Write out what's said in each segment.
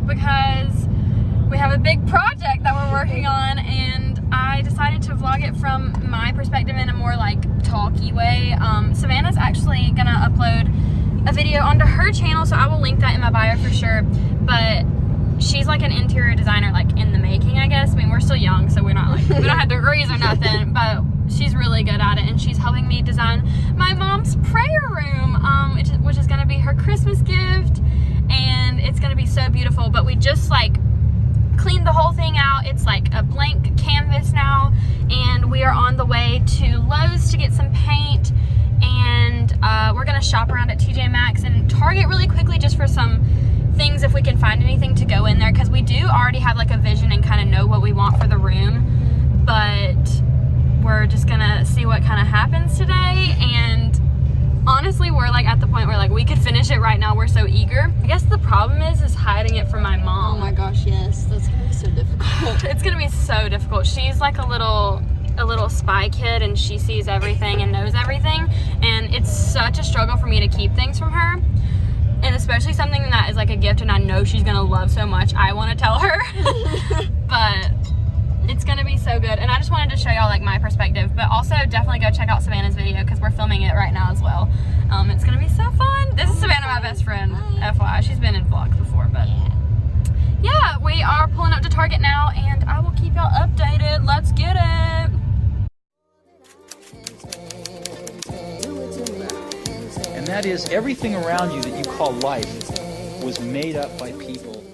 because we have a big project that we're working on, and I decided to vlog it from my perspective in a more like talky way. Savannah's actually gonna upload a video onto her channel, so I will link that in my bio for sure. But she's like an interior designer, like in the making, I guess. I mean, we're still young, so we're not like, we don't have degrees or nothing, but she's really good at it, and she's helping me design my mom's prayer room, which is gonna be her Christmas gift, and it's gonna be so beautiful. But we just like cleaned the whole thing out. It's like a blank canvas now, and we are on the way to Lowe's to get some paint, and we're gonna shop around at TJ Maxx and Target really quickly just for some things if we can find anything to go in there, because we do already have like a vision and kind of know what we want for the room, but we're just gonna see what kind of happens today. And honestly, we're like at the point where like we could finish it right now. We're so eager. I guess the problem is hiding it from my mom. Oh my gosh, yes, that's gonna be so difficult. It's gonna be so difficult. She's like a little spy kid, and she sees everything and knows everything, and it's such a struggle for me to keep things from her, and especially something that is like a gift and I know she's gonna love so much. I want to tell her but it's gonna be so good, and I just wanted to show y'all like my perspective, but also definitely go check out Savannah's video because we're filming it right now as well. It's gonna be so fun. This is Savanna, my best friend. Hi. FYI, she's been in vlogs before, but yeah, we are pulling up to Target now, and I will keep y'all updated. Let's get it. And that is, everything around you that you call life was made up by people.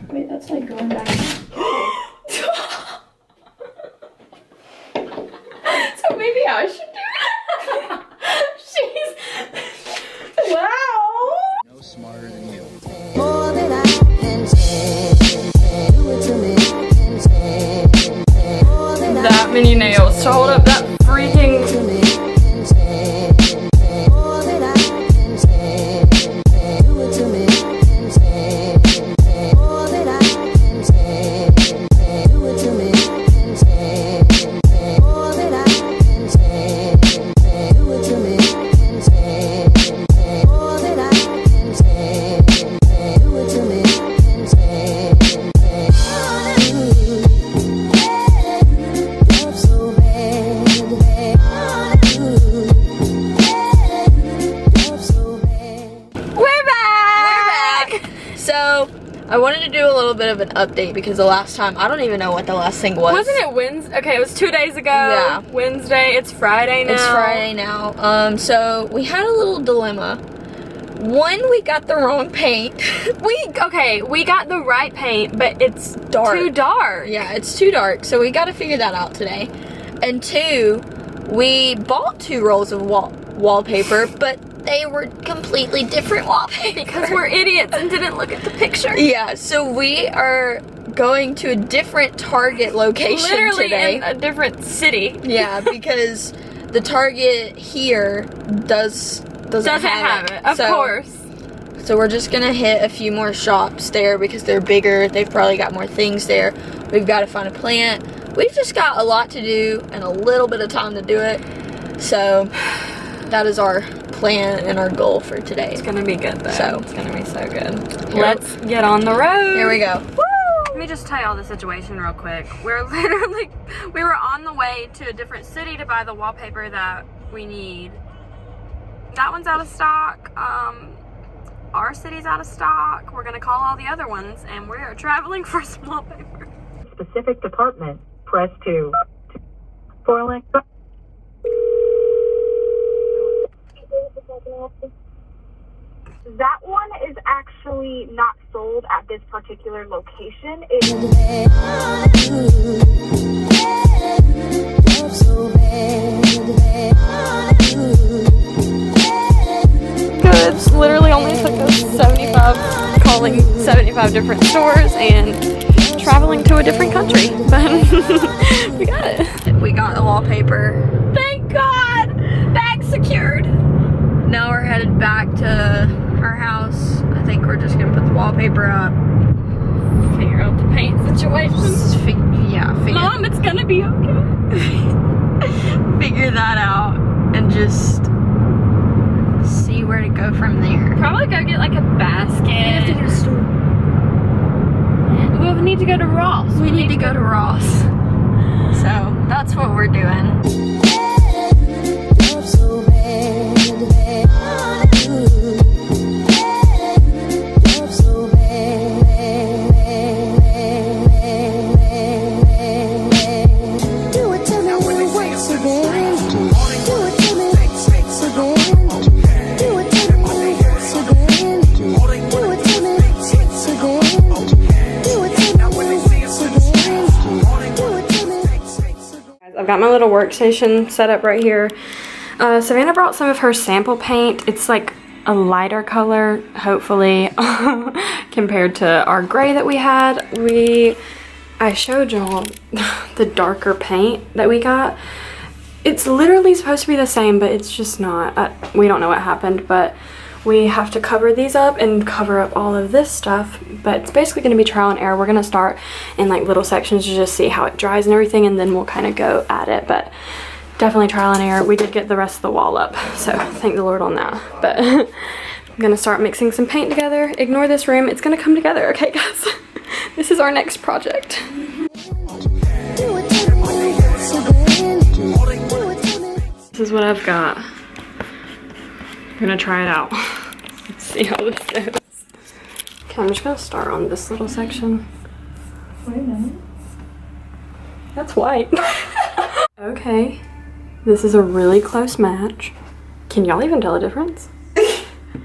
Wait, that's like going back. So maybe I should do it. Wow. No smarter than you. More than I can say. Do it to me. That many nails to hold up that freaking. I wanted to do a little bit of an update because the last time, I don't even know what the last thing was. Wasn't it Wednesday? Okay, it was 2 days ago. Yeah. Wednesday. It's Friday now. It's Friday now. So we had a little dilemma. One, we got the wrong paint. We got the right paint, but it's dark. too dark. Yeah, it's too dark. So we got to figure that out today. And two, we bought 2 rolls of wallpaper, but they were completely different wallpaper. Because we're idiots and didn't look at the picture. Yeah, so we are going to a different Target location Literally today. in a different city. Yeah, because the Target here doesn't have it. Of course. So we're just gonna hit a few more shops there because they're bigger. They've probably got more things there. We've got to find a plant. We've just got a lot to do and a little bit of time to do it. So that is our plan and our goal for today. It's gonna be good though. So it's gonna be so good. Let's get on the road. Here we go. Woo! Let me just tell y'all the situation real quick. We were on the way to a different city to buy the wallpaper that we need. That one's out of stock. Our city's out of stock. We're gonna call all the other ones, and we are traveling for some wallpaper. Specific department, press 2. For electric. That one is actually not sold at this particular location. It's literally only took us calling 75 different stores and traveling to a different country, but we got it. We got the wallpaper. Thank God! Bag secured. Now we're headed back to our house. I think we're just gonna put the wallpaper up. Figure out the paint situation. Mom, it's gonna be okay. Figure that out and just see where to go from there. Probably go get like a basket. We have to get a store. we'll need to go to Ross. We need to go to Ross. So that's what we're doing. Love so bad, love so bad. Do it to me once again. Do it to me once again. Do it to me once again. Do it to me once again. Do it to me once again. Do it to me. I've got my little workstation set up right here. Savannah brought some of her sample paint. It's like a lighter color, hopefully, compared to our gray that we had. I showed y'all the darker paint that we got. It's literally supposed to be the same, but it's just not. We don't know what happened, but we have to cover these up and cover up all of this stuff. But it's basically going to be trial and error. We're going to start in like little sections to just see how it dries and everything, and then we'll kind of go at it. But definitely trial and error. We did get the rest of the wall up, so thank the Lord on that. But I'm going to start mixing some paint together. Ignore this room. It's going to come together, okay, guys? This is our next project. This is what I've got. I'm gonna try it out. Let's see how this goes. Okay, I'm just gonna start on this little section. Wait a minute. That's white. Okay, this is a really close match. Can y'all even tell the difference?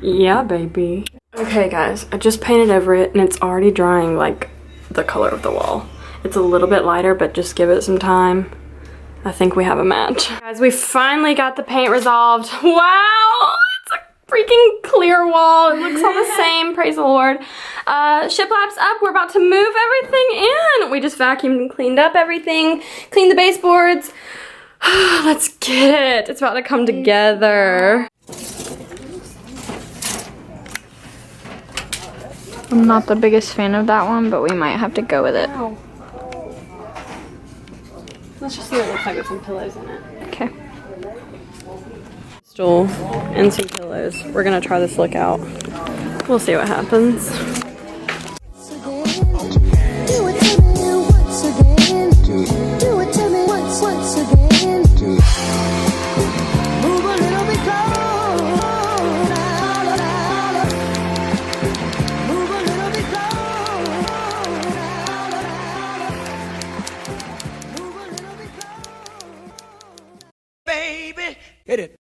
Yeah, baby. Okay, guys, I just painted over it and it's already drying like the color of the wall. It's a little bit lighter, but just give it some time. I think we have a match. Guys, we finally got the paint resolved. Wow! It's a freaking clear wall. It looks all the same, praise the Lord. Shiplap's up. We're about to move everything in. We just vacuumed and cleaned up everything, cleaned the baseboards. Let's get it. It's about to come together. I'm not the biggest fan of that one, but we might have to go with it. Wow. Let's just see what it looks like with some pillows in it. Okay. Stool and some pillows. We're gonna try this look out. We'll see what happens. Hit it.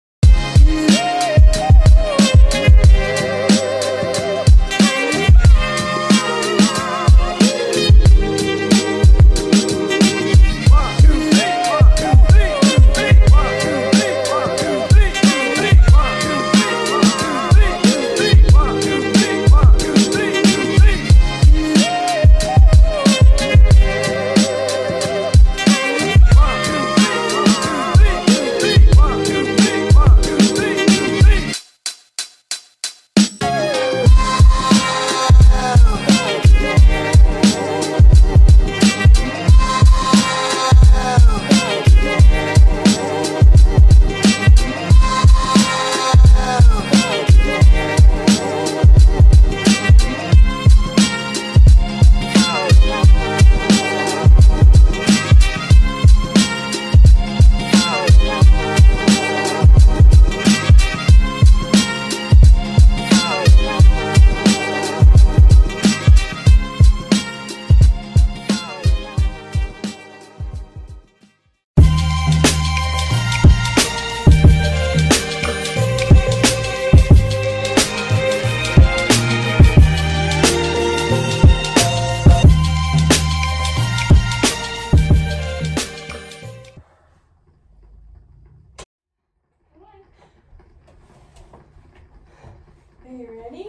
Are you ready?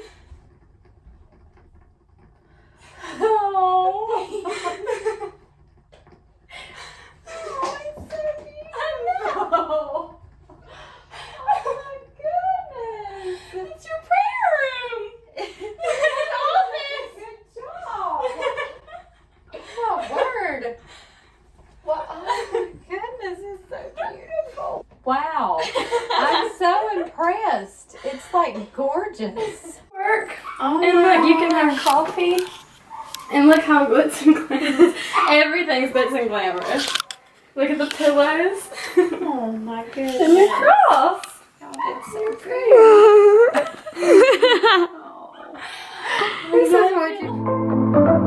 Oh. Oh, it's so cute. I know. Oh my goodness. It's your prayer room. It's office. Good job. Oh, word. Well, oh my goodness, it's so beautiful. Wow, I'm so impressed. It's like gorgeous. Work. Oh And my look, you can have gosh. coffee And look how glitz and glamorous. Everything's glitz and glamorous. Look at the pillows. Oh my goodness. And your cross. It's so pretty. I'm so sorry.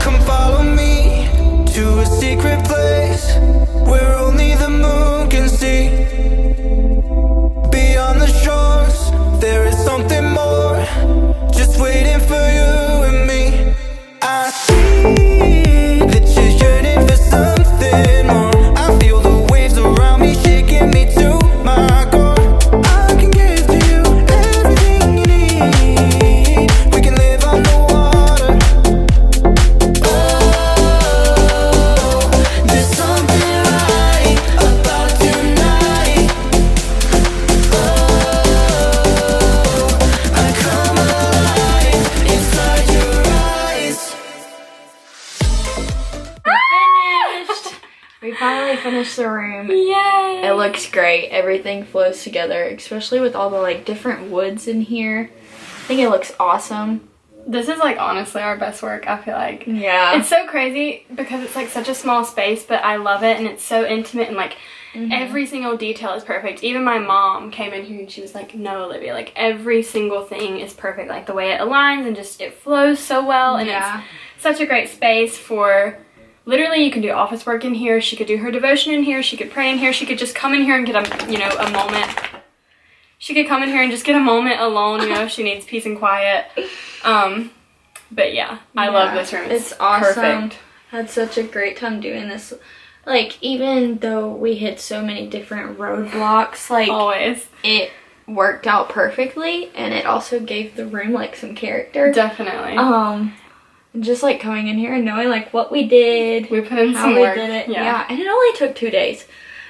Come follow me to a secret place where only the moon can see. Beyond the shores, there is something more, just waiting for you and me. I see that you're yearning for something more. I feel the waves around me shaking me to my core. I can give to you everything you need. We can live on the water. There's something right about tonight. I come alive inside your eyes. Finished. We finally finished the room. Yay! It looks great. Everything flows together, especially with all the like different woods in here. I think it looks awesome. This is like honestly our best work, I feel like. Yeah. It's so crazy because it's like such a small space, but I love it and it's so intimate and like every single detail is perfect. Even my mom came in here and she was like, no, Olivia, like every single thing is perfect. Like the way it aligns and just it flows so well and Yeah. it's such a great space for literally you can do office work in here. She could do her devotion in here. She could pray in here. She could just come in here and get a, you know, a moment. She could come in here and just get a moment alone, you know, if she needs peace and quiet. But yeah, I love this room. It's awesome. Perfect. Had such a great time doing this. Like, even though we hit so many different roadblocks, like, Always. it worked out perfectly, and it also gave the room, like, some character. Definitely. Just, like, coming in here and knowing, like, what we did. We put in how some we work. did it. Yeah. And it only took 2 days.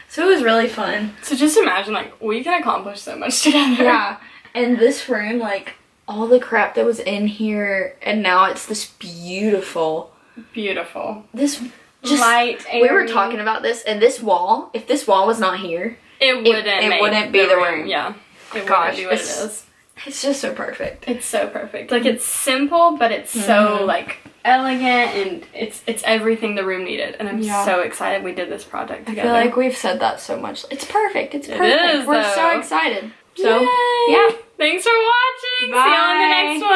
So it was really fun. So just imagine, like, we can accomplish so much together. Yeah. And this room, like, all the crap that was in here, and now it's this beautiful, Beautiful. this just, Light, we were airy. talking about this, and this wall, if this wall was not here, It wouldn't it make wouldn't be the room. Yeah. It Gosh, wouldn't be what it it's- is. it's just so perfect. It's so perfect. Like, it's simple, but it's so, like, elegant, and it's everything the room needed. And I'm Yeah. so excited we did this project I together. feel like we've said that so much. It's perfect. It's It perfect. is, We're so though. excited. So, Yay! yeah. Thanks for watching. See you on the next one.